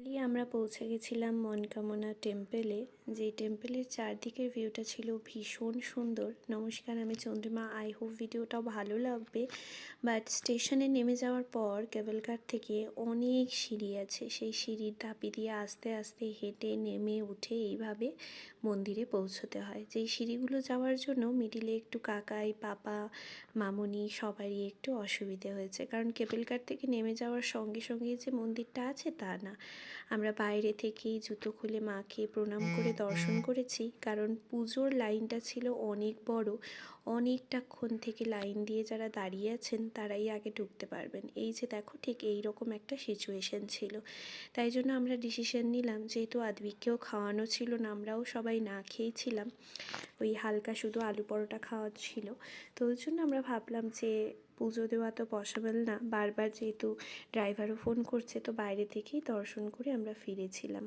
আমরা পৌঁছে গেছিলাম মনকামনা টেম্পেলে। যেই টেম্পেলের চারদিকের ভিউটা ছিল ভীষণ সুন্দর। নমস্কার, আমি চন্দ্রিমা। আই হোপ ভিডিওটাও ভালো লাগবে। বাট স্টেশনে নেমে যাওয়ার পর কেবল কার থেকে অনেক সিঁড়ি আছে। সেই সিঁড়ির ধাপি দিয়ে আস্তে আস্তে হেঁটে নেমে উঠে এইভাবে মন্দিরে পৌঁছতে হয়। যেই সিঁড়িগুলো যাওয়ার জন্য মিডিলে একটু কাকাই, পাপা, মামুনি সবারই একটু অসুবিধে হয়েছে, কারণ কেবল কার থেকে নেমে যাওয়ার সঙ্গে সঙ্গেই যে মন্দিরটা আছে তা না। আমরা বাইরে থেকেই জুতো খুলে মাকে প্রণাম করে দর্শন করেছি, কারণ পুজোর লাইনটা ছিল অনেক বড়। অনেকটাক্ষণ থেকে লাইন দিয়ে যারা দাঁড়িয়ে আছেন তারাই আগে ঢুকতে পারবেন। এই যে দেখো, ঠিক এই রকম একটা সিচুয়েশন ছিল। তাই জন্য আমরা ডিসিশন নিলাম, যেহেতু আদ্বিককেও খাওয়ানো ছিল না, আমরাও সবাই না খেয়েছিলাম, ওই হালকা শুধু আলু পরোটা খাওয়া ছিল। তো ওই জন্য আমরা ভাবলাম যে পুজো দেওয়া তো পসিবল না, বারবার যেহেতু ড্রাইভারও ফোন করছে, তো বাইরে থেকেই দর্শন করে আমরা ফিরেছিলাম।